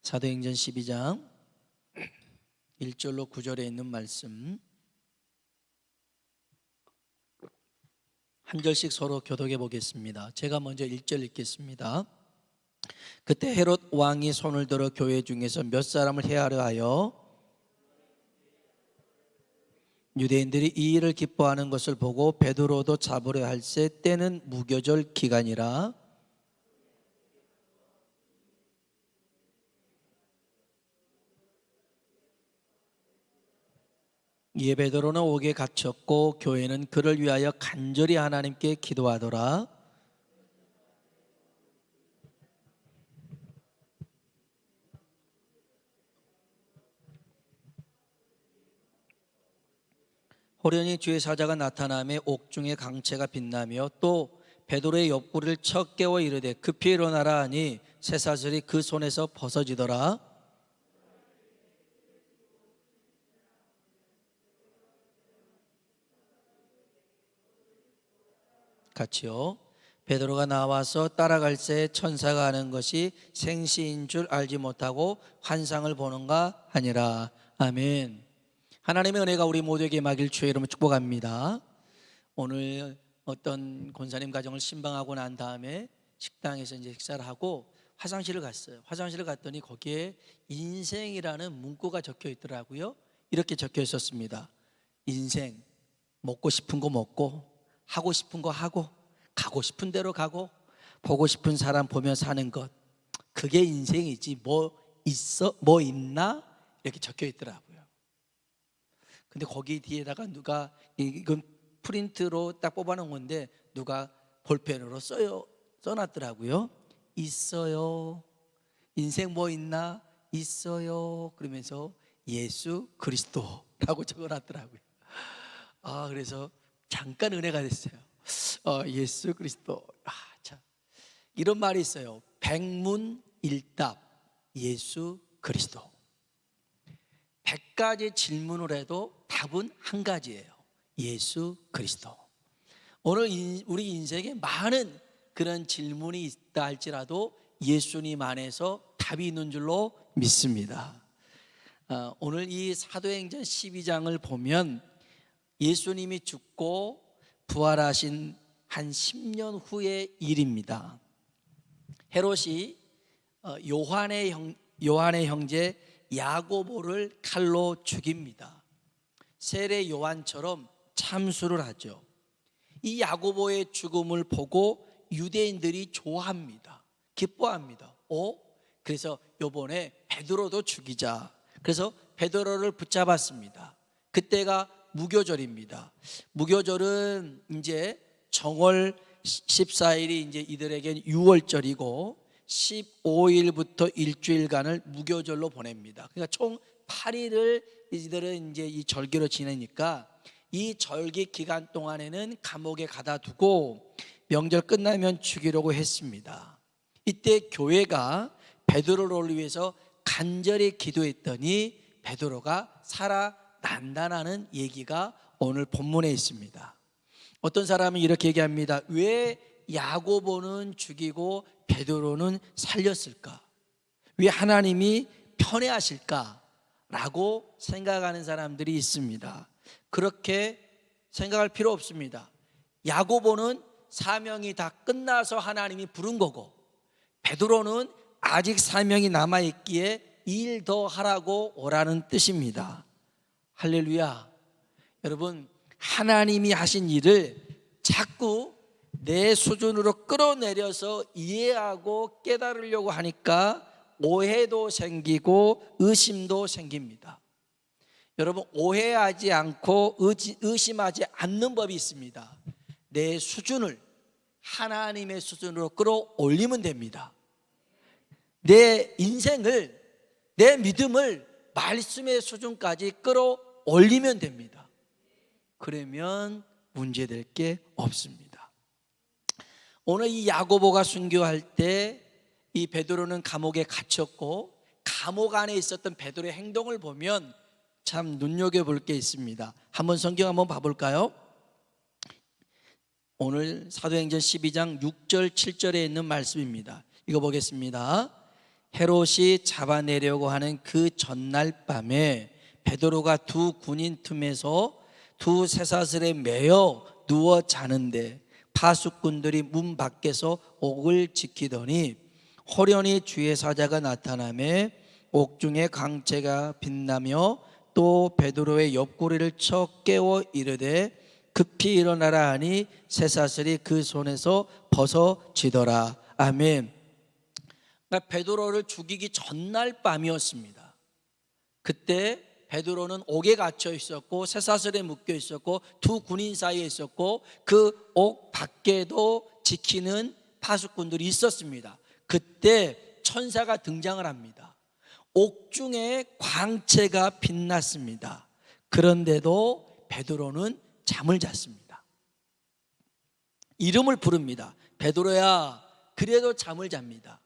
사도행전 12장 1절로 9절에 있는 말씀 한 절씩 서로 교독해 보겠습니다. 제가 먼저 1절 읽겠습니다. 그때 헤롯 왕이 손을 들어 교회 중에서 몇 사람을 해하려 하여 유대인들이 이 일을 기뻐하는 것을 보고 베드로도 잡으려 할새 때는 무교절 기간이라 이에 베드로는 옥에 갇혔고 교회는 그를 위하여 간절히 하나님께 기도하더라. 호련히 주의 사자가 나타나며 옥중에 강채가 빛나며 또 베드로의 옆구리를 쳐 깨워 이르되 급히 일어나라 하니 쇠사슬이 그 손에서 벗어지더라. 같이요. 베드로가 나와서 따라갈새 천사가 하는 것이 생시인 줄 알지 못하고 환상을 보는가 하니라. 아멘. 하나님의 은혜가 우리 모두에게 임하길 주의 이름으로 축복합니다. 오늘 어떤 권사님 가정을 신방하고 난 다음에 식당에서 이제 식사를 하고 화장실을 갔어요. 화장실을 갔더니 거기에 인생이라는 문구가 적혀 있더라고요. 이렇게 적혀 있었습니다. 인생, 먹고 싶은 거 먹고 하고 싶은 거 하고 가고 싶은 대로 가고 보고 싶은 사람 보며 사는 것, 그게 인생이지 뭐 있어 뭐 있나 이렇게 적혀 있더라고요. 근데 거기 뒤에다가 누가 이건 프린트로 딱 뽑아놓은 건데 누가 볼펜으로 써놨더라고요. 있어요. 인생 뭐 있나? 있어요. 그러면서 예수 그리스도라고 적어놨더라고요. 그래서 잠깐 은혜가 됐어요. 예수 그리스도. 참 이런 말이 있어요. 백문일답 예수 그리스도. 100가지 질문을 해도 답은 한 가지예요. 예수 그리스도. 오늘 우리 인생에 많은 그런 질문이 있다 할지라도 예수님 안에서 답이 있는 줄로 믿습니다. 오늘 이 사도행전 12장을 보면 예수님이 죽고 부활하신 한 10년 후의 일입니다. 헤롯이 요한의 형제 야고보를 칼로 죽입니다. 세례 요한처럼 참수를 하죠. 이 야고보의 죽음을 보고 유대인들이 좋아합니다. 기뻐합니다. 그래서 이번에 베드로도 죽이자. 그래서 베드로를 붙잡았습니다. 그때가 무교절입니다. 무교절은 이제 정월 14일이 이제 이들에겐 6월절이고 15일부터 일주일간을 무교절로 보냅니다. 그러니까 총 8일을 이들은 이제 이 절기로 지내니까 이 절기 기간 동안에는 감옥에 가다 두고 명절 끝나면 죽이려고 했습니다. 이때 교회가 베드로를 위해서 간절히 기도했더니 베드로가 살아난다는 얘기가 오늘 본문에 있습니다. 어떤 사람은 이렇게 얘기합니다. 왜 야고보는 죽이고 베드로는 살렸을까? 왜 하나님이 편애하실까? 라고 생각하는 사람들이 있습니다. 그렇게 생각할 필요 없습니다. 야고보는 사명이 다 끝나서 하나님이 부른 거고 베드로는 아직 사명이 남아있기에 일 더 하라고 오라는 뜻입니다. 할렐루야. 여러분, 하나님이 하신 일을 자꾸 내 수준으로 끌어내려서 이해하고 깨달으려고 하니까 오해도 생기고 의심도 생깁니다. 여러분, 오해하지 않고 의심하지 않는 법이 있습니다. 내 수준을 하나님의 수준으로 끌어올리면 됩니다. 내 인생을, 내 믿음을 말씀의 수준까지 끌어올리면 됩니다. 그러면 문제될 게 없습니다. 오늘 이 야고보가 순교할 때 이 베드로는 감옥에 갇혔고 감옥 안에 있었던 베드로의 행동을 보면 참 눈여겨볼 게 있습니다. 한번 성경 한번 봐볼까요? 오늘 사도행전 12장 6절 7절에 있는 말씀입니다. 읽어보겠습니다. 헤롯이 잡아내려고 하는 그 전날 밤에 베드로가 두 군인 틈에서 두 쇠사슬에 매여 누워 자는데 파수꾼들이 문 밖에서 옥을 지키더니 호련히 주의 사자가 나타나매 옥중에 광채가 빛나며 또 베드로의 옆구리를 쳐 깨워 이르되 급히 일어나라 하니 쇠사슬이 그 손에서 벗어지더라. 아멘. 그러니까 베드로를 죽이기 전날 밤이었습니다. 그때 베드로는 옥에 갇혀 있었고 쇠사슬에 묶여 있었고 두 군인 사이에 있었고 그 옥 밖에도 지키는 파수꾼들이 있었습니다. 그때 천사가 등장을 합니다. 옥중에 광채가 빛났습니다. 그런데도 베드로는 잠을 잤습니다. 이름을 부릅니다. 베드로야, 그래도 잠을 잡니다.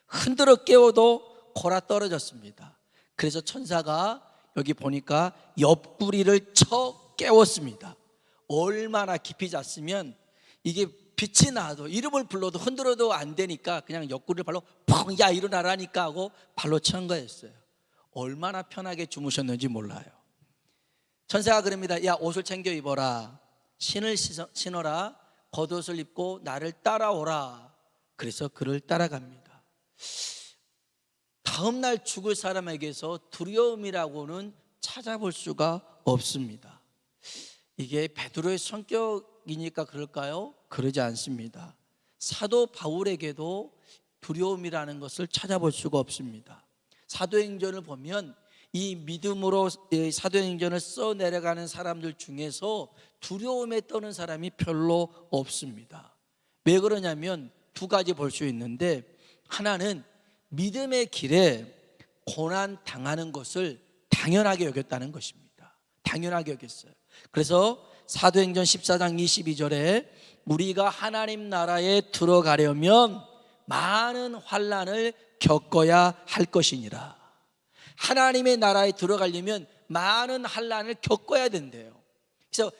흔들어 깨워도 골아 떨어졌습니다. 그래서 천사가 여기 보니까 옆구리를 쳐 깨웠습니다. 얼마나 깊이 잤으면 이게 빛이 나도 이름을 불러도 흔들어도 안 되니까 그냥 옆구리를 발로 펑, 야 일어나라니까 하고 발로 천 거였어요. 얼마나 편하게 주무셨는지 몰라요. 천사가 그럽니다. 야, 옷을 챙겨 입어라. 신을 신어라. 겉옷을 입고 나를 따라오라. 그래서 그를 따라갑니다. 다음 날 죽을 사람에게서 두려움이라고는 찾아볼 수가 없습니다. 이게 베드로의 성격이니까 그럴까요? 그러지 않습니다. 사도 바울에게도 두려움이라는 것을 찾아볼 수가 없습니다. 사도행전을 보면 이 믿음으로 사도행전을 써내려가는 사람들 중에서 두려움에 떠는 사람이 별로 없습니다. 왜 그러냐면 두 가지 볼 수 있는데, 하나는 믿음의 길에 고난 당하는 것을 당연하게 여겼다는 것입니다. 당연하게 여겼어요. 그래서 사도행전 14장 22절에 우리가 하나님 나라에 들어가려면 많은 환난을 겪어야 할 것이니라. 하나님의 나라에 들어가려면 많은 환난을 겪어야 된대요. 그래서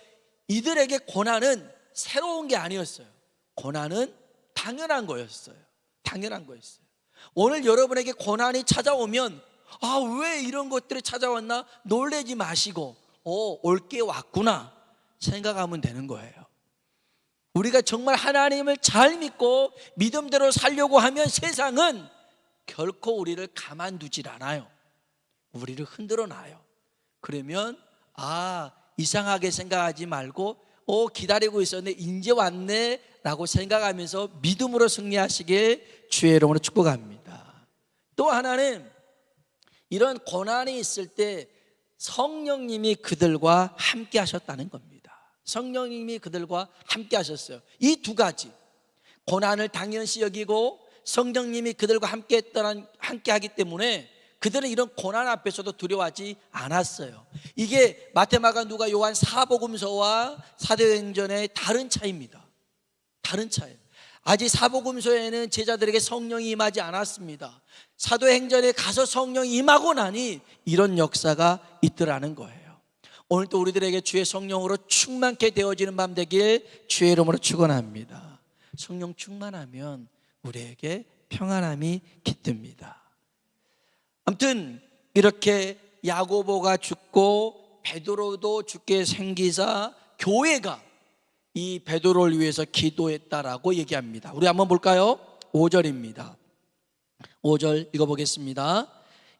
이들에게 고난은 새로운 게 아니었어요. 고난은 당연한 거였어요. 당연한 거였어요. 오늘 여러분에게 고난이 찾아오면 왜 이런 것들이 찾아왔나 놀라지 마시고 올 게 왔구나 생각하면 되는 거예요. 우리가 정말 하나님을 잘 믿고 믿음대로 살려고 하면 세상은 결코 우리를 가만두질 않아요. 우리를 흔들어 놔요. 그러면 이상하게 생각하지 말고 기다리고 있었는데 이제 왔네 라고 생각하면서 믿음으로 승리하시길 주의 이름으로 축복합니다. 또 하나는 이런 고난이 있을 때 성령님이 그들과 함께 하셨다는 겁니다. 성령님이 그들과 함께 하셨어요. 이 두 가지, 고난을 당연시 여기고 성령님이 그들과 함께 하기 때문에 그들은 이런 고난 앞에서도 두려워하지 않았어요. 이게 마태, 마가, 누가, 요한 사복음서와 사도행전의 다른 차이입니다. 다른 차이예요. 아직 사복음서에는 제자들에게 성령이 임하지 않았습니다. 사도행전에 가서 성령이 임하고 나니 이런 역사가 있더라는 거예요. 오늘 또 우리들에게 주의 성령으로 충만케 되어지는 밤 되길 주의 이름으로 축원합니다. 성령 충만하면 우리에게 평안함이 깃듭니다. 아무튼 이렇게 야고보가 죽고 베드로도 죽게 생기사 교회가 이 베드로를 위해서 기도했다라고 얘기합니다. 우리 한번 볼까요? 5절입니다. 5절 읽어보겠습니다.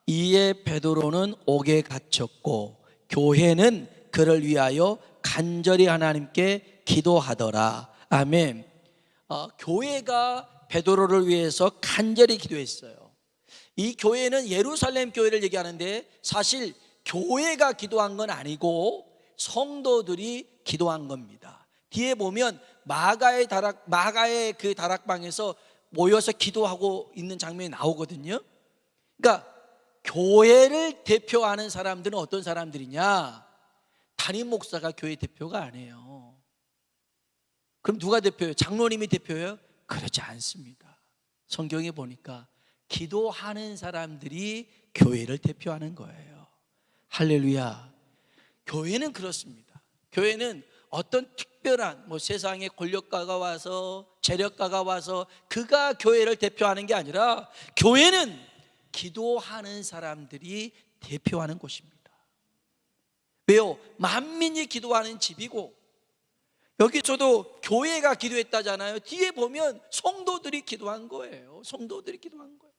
이에 베드로는 옥에 갇혔고 교회는 그를 위하여 간절히 하나님께 기도하더라. 아멘. 교회가 베드로를 위해서 간절히 기도했어요. 이 교회는 예루살렘 교회를 얘기하는데 사실 교회가 기도한 건 아니고 성도들이 기도한 겁니다. 뒤에 보면 마가의 그 다락방에서 모여서 기도하고 있는 장면이 나오거든요. 그러니까 교회를 대표하는 사람들은 어떤 사람들이냐? 담임 목사가 교회 대표가 아니에요. 그럼 누가 대표예요? 장로님이 대표예요? 그렇지 않습니다. 성경에 보니까 기도하는 사람들이 교회를 대표하는 거예요. 할렐루야. 교회는 그렇습니다. 교회는 어떤 특별한 세상의 권력가가 와서 재력가가 와서 그가 교회를 대표하는 게 아니라 교회는 기도하는 사람들이 대표하는 곳입니다. 왜요? 만민이 기도하는 집이고, 여기 저도 교회가 기도했다잖아요. 뒤에 보면 성도들이 기도한 거예요. 성도들이 기도한 거예요.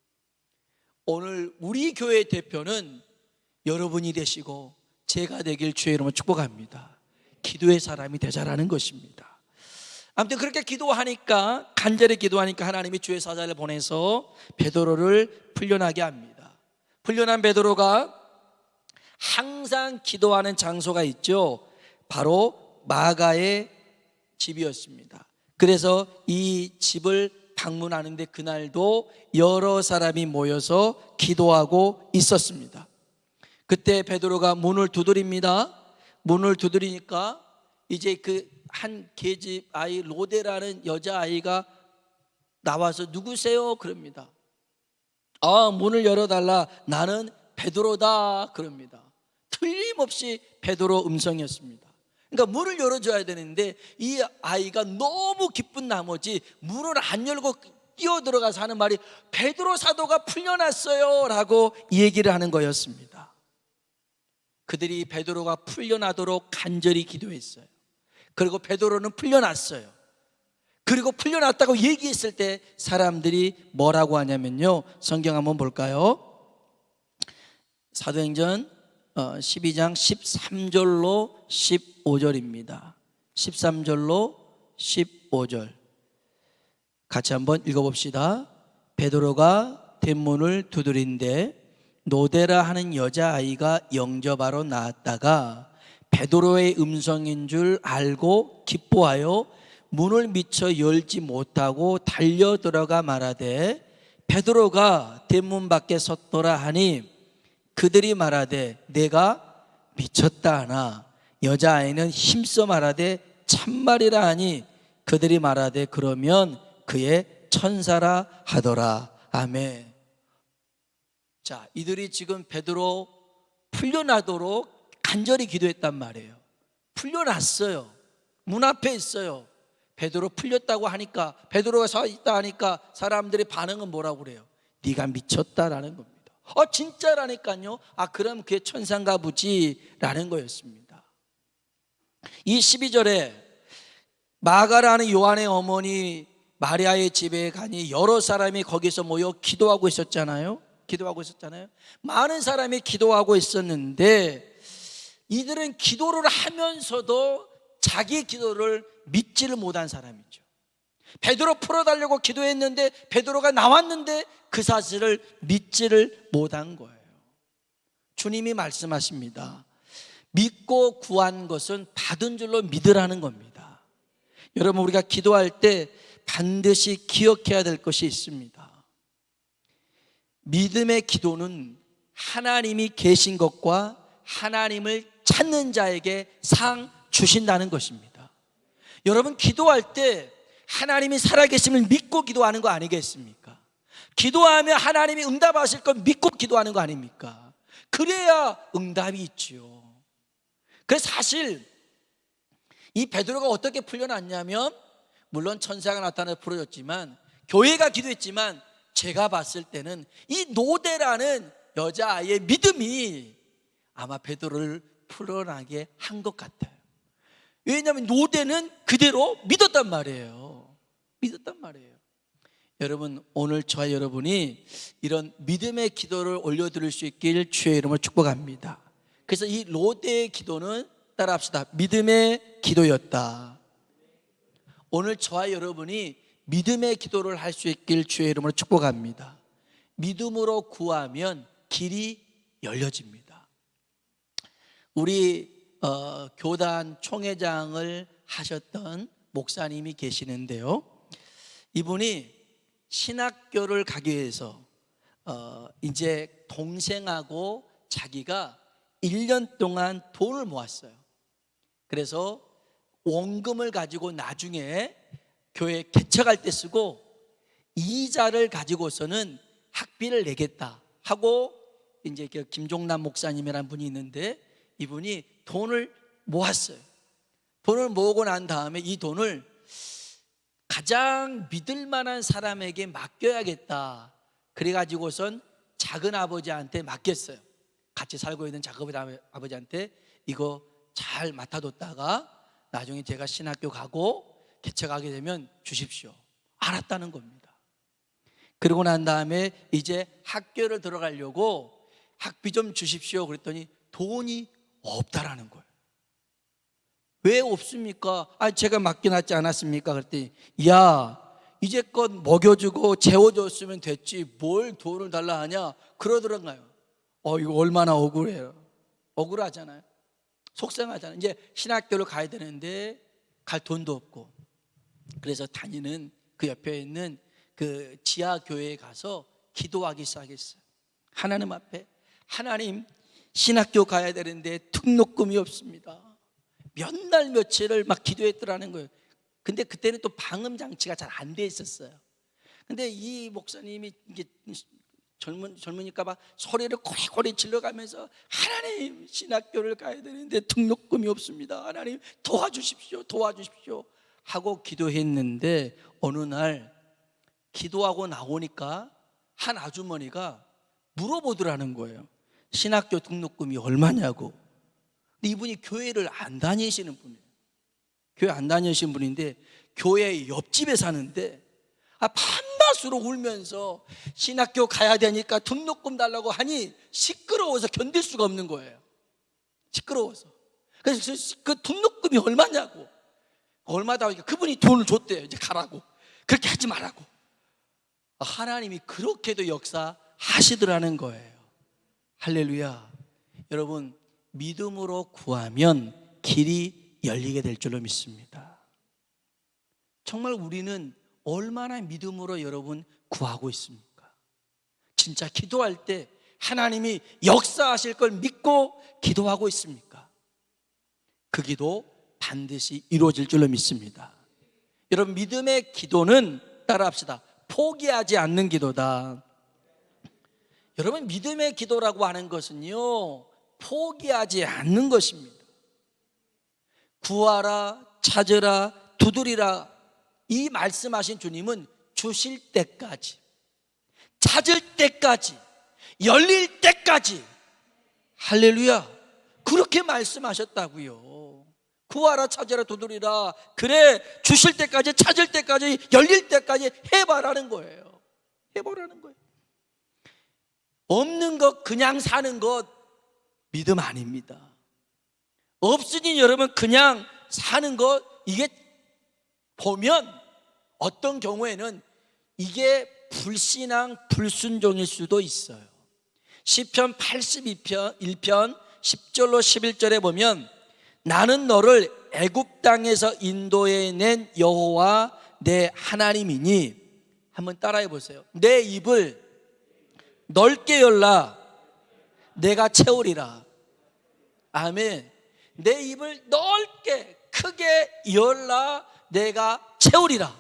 오늘 우리 교회 대표는 여러분이 되시고 제가 되길 주의 이름으로 축복합니다. 기도의 사람이 되자라는 것입니다. 아무튼 그렇게 기도하니까, 간절히 기도하니까 하나님이 주의 사자를 보내서 베드로를 풀려나게 합니다. 풀려난 베드로가 항상 기도하는 장소가 있죠. 바로 마가의 집이었습니다. 그래서 이 집을 방문하는데 그날도 여러 사람이 모여서 기도하고 있었습니다. 그때 베드로가 문을 두드립니다. 문을 두드리니까 이제 그 한 계집 아이 로데라는 여자아이가 나와서 누구세요? 그럽니다. 문을 열어달라. 나는 베드로다. 그럽니다. 틀림없이 베드로 음성이었습니다. 그러니까 문을 열어줘야 되는데 이 아이가 너무 기쁜 나머지 문을 안 열고 뛰어들어가서 하는 말이 베드로 사도가 풀려났어요 라고 얘기를 하는 거였습니다. 그들이 베드로가 풀려나도록 간절히 기도했어요. 그리고 베드로는 풀려났어요. 그리고 풀려났다고 얘기했을 때 사람들이 뭐라고 하냐면요, 성경 한번 볼까요? 사도행전 12장 13절로 15절입니다 13절로 15절 같이 한번 읽어봅시다. 베드로가 대문을 두드린데 노데라 하는 여자아이가 영접하러 나왔다가 베드로의 음성인 줄 알고 기뻐하여 문을 미처 열지 못하고 달려 들어가 말하되 베드로가 대문 밖에 섰더라 하니 그들이 말하되 내가 미쳤다 하나 여자아이는 힘써 말하되 참말이라 하니 그들이 말하되 그러면 그의 천사라 하더라. 아멘. 자, 이들이 지금 베드로 풀려나도록 간절히 기도했단 말이에요. 풀려났어요. 문 앞에 있어요. 베드로 풀렸다고 하니까, 베드로가 서 있다 하니까 사람들의 반응은 뭐라고 그래요? 네가 미쳤다라는 겁니다. 진짜라니까요. 그럼 그게 천사인가 보지 라는 거였습니다. 이 12절에 마가라는 요한의 어머니 마리아의 집에 가니 여러 사람이 거기서 모여 기도하고 있었잖아요. 많은 사람이 기도하고 있었는데 이들은 기도를 하면서도 자기 기도를 믿지를 못한 사람이죠. 베드로 풀어달라고 기도했는데 베드로가 나왔는데 그 사실을 믿지를 못한 거예요. 주님이 말씀하십니다. 믿고 구한 것은 받은 줄로 믿으라는 겁니다. 여러분, 우리가 기도할 때 반드시 기억해야 될 것이 있습니다. 믿음의 기도는 하나님이 계신 것과 하나님을 찾는 자에게 상 주신다는 것입니다. 여러분, 기도할 때 하나님이 살아계심을 믿고 기도하는 거 아니겠습니까? 기도하면 하나님이 응답하실 걸 믿고 기도하는 거 아닙니까? 그래야 응답이 있지요. 그래서 사실 이 베드로가 어떻게 풀려났냐면, 물론 천사가 나타나서 풀어졌지만, 교회가 기도했지만, 제가 봤을 때는 이 노데라는 여자아이의 믿음이 아마 베드로를 풀어나게 한 것 같아요. 왜냐하면 노데는 그대로 믿었단 말이에요. 여러분, 오늘 저와 여러분이 이런 믿음의 기도를 올려드릴 수 있길 주의 이름으로 축복합니다. 그래서 이 노데의 기도는 따라합시다. 믿음의 기도였다. 오늘 저와 여러분이 믿음의 기도를 할 수 있길 주의 이름으로 축복합니다. 믿음으로 구하면 길이 열려집니다. 우리 교단 총회장을 하셨던 목사님이 계시는데요, 이분이 신학교를 가기 위해서 이제 동생하고 자기가 1년 동안 돈을 모았어요. 그래서 원금을 가지고 나중에 교회 개척할 때 쓰고 이자를 가지고서는 학비를 내겠다 하고, 이제 김종남 목사님이라는 분이 있는데 이분이 돈을 모았어요. 돈을 모으고 난 다음에 이 돈을 가장 믿을 만한 사람에게 맡겨야겠다. 그래가지고선 작은 아버지한테 맡겼어요. 같이 살고 있는 작은 아버지한테 이거 잘 맡아뒀다가 나중에 제가 신학교 가고 개척하게 되면 주십시오. 알았다는 겁니다. 그러고 난 다음에 이제 학교를 들어가려고 학비 좀 주십시오 그랬더니 돈이 없다라는 거예요. 왜 없습니까? 제가 맡겨놨지 않았습니까? 그랬더니 야, 이제껏 먹여주고 재워줬으면 됐지 뭘 돈을 달라 하냐 그러더란가요. 이거 얼마나 억울해요. 억울하잖아요. 속상하잖아요. 이제 신학교를 가야 되는데 갈 돈도 없고, 그래서 다니는 그 옆에 있는 그 지하 교회에 가서 기도하기 시작했어요. 하나님 앞에, 하나님, 신학교 가야 되는데 등록금이 없습니다. 몇 날 며칠을 막 기도했더라는 거예요. 근데 그때는 또 방음 장치가 잘 안 돼 있었어요. 근데 이 목사님이 이게 젊으니까 막 소리를 고리고리 질러가면서 하나님, 신학교를 가야 되는데 등록금이 없습니다. 하나님 도와주십시오, 도와주십시오 하고 기도했는데 어느 날 기도하고 나오니까 한 아주머니가 물어보더라는 거예요. 신학교 등록금이 얼마냐고. 근데 이분이 교회를 안 다니시는 분이에요. 교회 안 다니시는 분인데 교회 옆집에 사는데 밤낮으로 울면서 신학교 가야 되니까 등록금 달라고 하니 시끄러워서 견딜 수가 없는 거예요. 시끄러워서. 그래서 그 등록금이 얼마냐고. 얼마다 하니까 그분이 돈을 줬대요. 이제 가라고. 그렇게 하지 말라고. 하나님이 그렇게도 역사하시더라는 거예요. 할렐루야. 여러분, 믿음으로 구하면 길이 열리게 될 줄로 믿습니다. 정말 우리는 얼마나 믿음으로 여러분 구하고 있습니까? 진짜 기도할 때 하나님이 역사하실 걸 믿고 기도하고 있습니까? 그 기도 반드시 이루어질 줄로 믿습니다. 여러분, 믿음의 기도는 따라합시다. 포기하지 않는 기도다. 여러분, 믿음의 기도라고 하는 것은요, 포기하지 않는 것입니다. 구하라, 찾으라, 두드리라, 이 말씀하신 주님은 주실 때까지, 찾을 때까지, 열릴 때까지, 할렐루야, 그렇게 말씀하셨다고요. 구하라, 찾으라, 두드리라, 그래, 주실 때까지, 찾을 때까지, 열릴 때까지 해봐라는 거예요. 해보라는 거예요. 없는 것 그냥 사는 것 믿음 아닙니다. 없으니 여러분 그냥 사는 것, 이게 보면 어떤 경우에는 이게 불신앙, 불순종일 수도 있어요. 시편 82편 1편 10절로 11절에 보면 나는 너를 애굽 땅에서 인도해낸 여호와 내 하나님이니, 한번 따라해 보세요. 내 입을 넓게 열라 내가 채우리라. 아멘. 내 입을 넓게 크게 열라 내가 채우리라.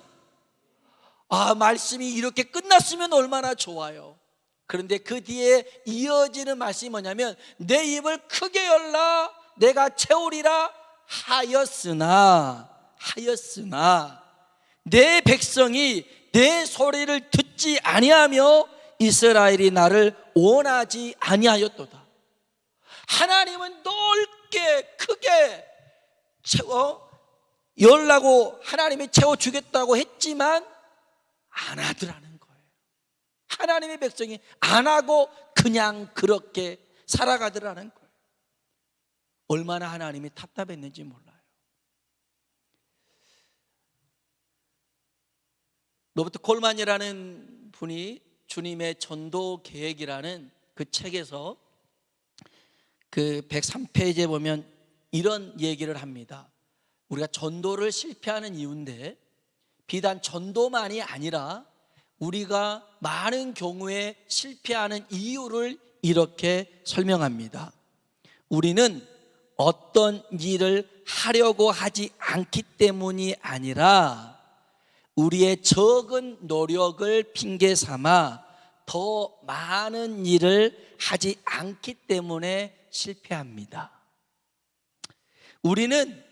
말씀이 이렇게 끝났으면 얼마나 좋아요. 그런데 그 뒤에 이어지는 말씀이 뭐냐면 내 입을 크게 열라 내가 채우리라 하였으나 내 백성이 내 소리를 듣지 아니하며 이스라엘이 나를 원하지 아니하였도다. 하나님은 넓게 크게 열라고 하나님이 채워주겠다고 했지만 안 하더라는 거예요. 하나님의 백성이 안 하고 그냥 그렇게 살아가더라는 거예요. 얼마나 하나님이 답답했는지 몰라요. 로버트 콜만이라는 분이 주님의 전도 계획이라는 그 책에서 그 103페이지에 보면 이런 얘기를 합니다. 우리가 전도를 실패하는 이유인데 비단 전도만이 아니라 우리가 많은 경우에 실패하는 이유를 이렇게 설명합니다. 우리는 어떤 일을 하려고 하지 않기 때문이 아니라 우리의 적은 노력을 핑계 삼아 더 많은 일을 하지 않기 때문에 실패합니다. 우리는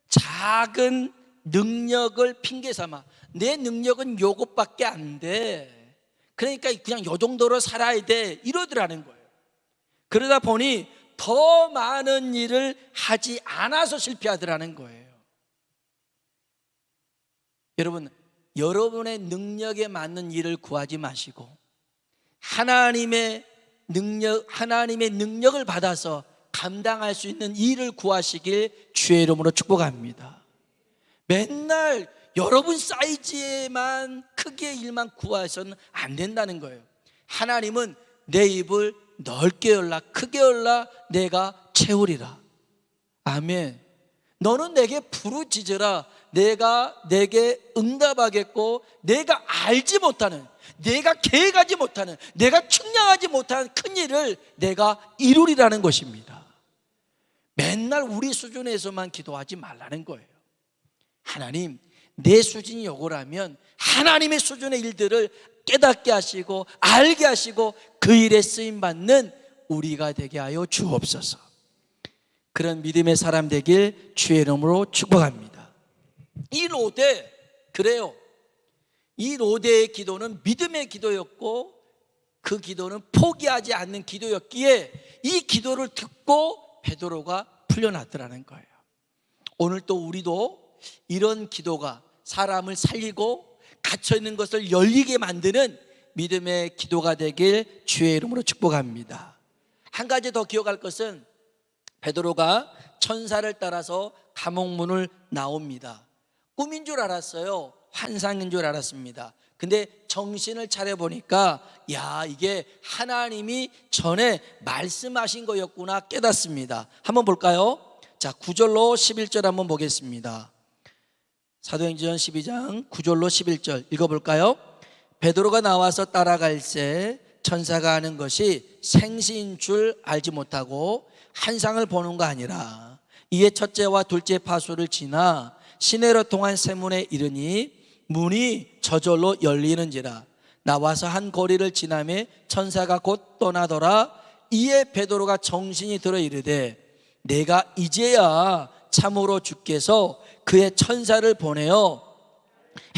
작은 능력을 핑계 삼아 내 능력은 요것밖에 안 돼, 그러니까 그냥 요 정도로 살아야 돼 이러더라는 거예요. 그러다 보니 더 많은 일을 하지 않아서 실패하더라는 거예요. 여러분, 여러분의 능력에 맞는 일을 구하지 마시고 하나님의 능력을 받아서 감당할 수 있는 일을 구하시길 주의 이름으로 축복합니다. 맨날 여러분 사이즈에만 크게 일만 구하셔서는 안 된다는 거예요. 하나님은 내 입을 넓게 열라 크게 열라 내가 채우리라. 아멘. 너는 내게 부르짖으라 내가 내게 응답하겠고 내가 알지 못하는, 내가 계획하지 못하는, 내가 측량하지 못하는 큰 일을 내가 이루리라는 것입니다. 맨날 우리 수준에서만 기도하지 말라는 거예요. 하나님, 내 수준이 요거라면 하나님의 수준의 일들을 깨닫게 하시고 알게 하시고 그 일에 쓰임받는 우리가 되게 하여 주옵소서. 그런 믿음의 사람 되길 주의 이름으로 축복합니다. 이 로데, 그래요, 이 로데의 기도는 믿음의 기도였고 그 기도는 포기하지 않는 기도였기에 이 기도를 듣고 베드로가 풀려났더라는 거예요. 오늘 또 우리도 이런 기도가 사람을 살리고 갇혀있는 것을 열리게 만드는 믿음의 기도가 되길 주의 이름으로 축복합니다. 한 가지 더 기억할 것은 베드로가 천사를 따라서 감옥문을 나옵니다. 꿈인 줄 알았어요. 환상인 줄 알았습니다. 근데 정신을 차려보니까 야, 이게 하나님이 전에 말씀하신 거였구나 깨닫습니다. 한번 볼까요? 자, 9절로 11절 한번 보겠습니다. 사도행전 12장 9절로 11절 읽어볼까요? 베드로가 나와서 따라갈새 천사가 하는 것이 생시인 줄 알지 못하고 환상을 보는 거 아니라 이에 첫째와 둘째 파수를 지나 시내로 통한 세문에 이르니 문이 저절로 열리는지라. 나와서 한 거리를 지나매 천사가 곧 떠나더라. 이에 베드로가 정신이 들어 이르되 내가 이제야 참으로 주께서 그의 천사를 보내어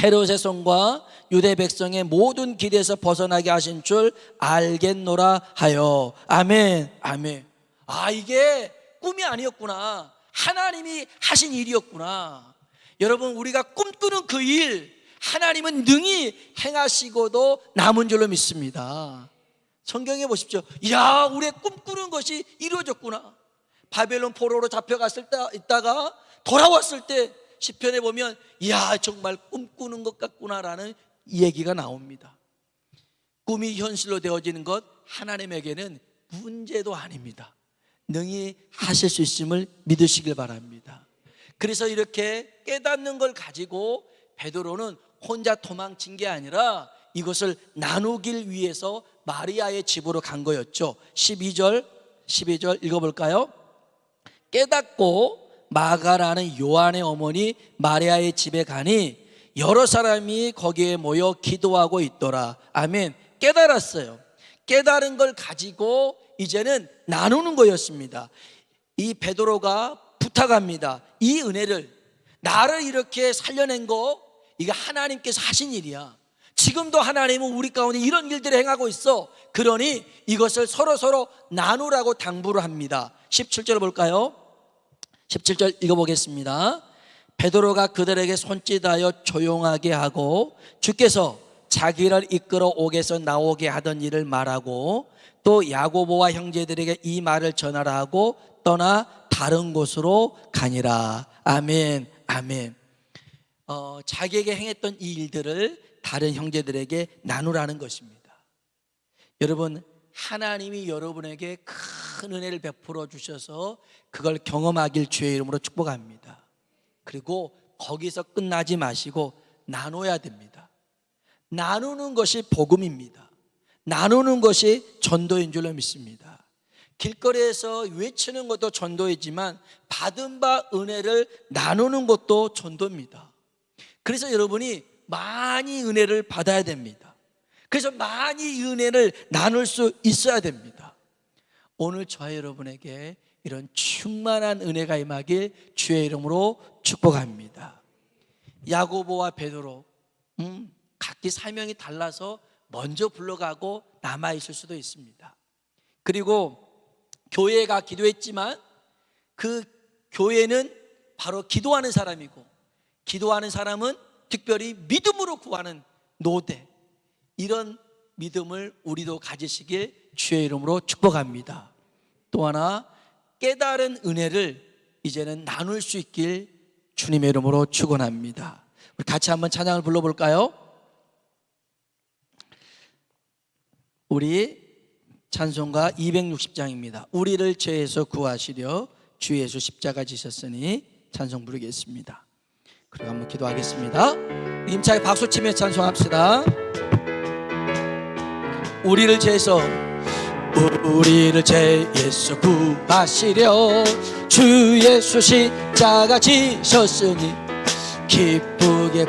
헤롯의 손과 유대 백성의 모든 길에서 벗어나게 하신 줄 알겠노라 하여. 아멘, 아멘. 아, 이게 꿈이 아니었구나. 하나님이 하신 일이었구나. 여러분, 우리가 꿈꾸는 그 일 하나님은 능히 행하시고도 남은 줄로 믿습니다. 성경에 보십시오. 이야, 우리의 꿈꾸는 것이 이루어졌구나. 바벨론 포로로 잡혀갔을 때 있다가 돌아왔을 때 시편에 보면 이야, 정말 꿈꾸는 것 같구나라는 얘기가 나옵니다. 꿈이 현실로 되어지는 것 하나님에게는 문제도 아닙니다. 능히 하실 수 있음을 믿으시길 바랍니다. 그래서 이렇게 깨닫는 걸 가지고 베드로는 혼자 도망친 게 아니라 이것을 나누길 위해서 마리아의 집으로 간 거였죠. 12절 읽어볼까요? 깨닫고 마가라는 요한의 어머니 마리아의 집에 가니 여러 사람이 거기에 모여 기도하고 있더라. 아멘. 깨달았어요. 깨달은 걸 가지고 이제는 나누는 거였습니다. 이 베드로가 부탁합니다. 이 은혜를, 나를 이렇게 살려낸 거 이게 하나님께서 하신 일이야. 지금도 하나님은 우리 가운데 이런 일들을 행하고 있어. 그러니 이것을 서로 나누라고 당부를 합니다. 17절 볼까요? 17절 읽어보겠습니다. 베드로가 그들에게 손짓하여 조용하게 하고 주께서 자기를 이끌어 옥에서 나오게 하던 일을 말하고 또 야고보와 형제들에게 이 말을 전하라 하고 떠나 다른 곳으로 가니라. 아멘, 아멘. 자기에게 행했던 이 일들을 다른 형제들에게 나누라는 것입니다. 여러분, 하나님이 여러분에게 큰 은혜를 베풀어 주셔서 그걸 경험하길 주의 이름으로 축복합니다. 그리고 거기서 끝나지 마시고 나눠야 됩니다. 나누는 것이 복음입니다. 나누는 것이 전도인 줄로 믿습니다. 길거리에서 외치는 것도 전도이지만 받은 바 은혜를 나누는 것도 전도입니다. 그래서 여러분이 많이 은혜를 받아야 됩니다. 그래서 많이 은혜를 나눌 수 있어야 됩니다. 오늘 저와 여러분에게 이런 충만한 은혜가 임하길 주의 이름으로 축복합니다. 야고보와 베드로 각기 사명이 달라서 먼저 불러가고 남아있을 수도 있습니다. 그리고 교회가 기도했지만 그 교회는 바로 기도하는 사람이고, 기도하는 사람은 특별히 믿음으로 구하는 노대, 이런 믿음을 우리도 가지시길 주의 이름으로 축복합니다. 또 하나, 깨달은 은혜를 이제는 나눌 수 있길 주님의 이름으로 축원합니다. 우리 같이 한번 찬양을 불러볼까요? 우리 찬송가 260장입니다. 우리를 죄에서 구하시려 주 예수 십자가 지셨으니 찬송 부르겠습니다. 그리고 한번 기도하겠습니다. 힘차게 박수치며 찬송합시다. 우리를 죄에서 구하시려 주 예수 십자가 지셨으니 기쁘게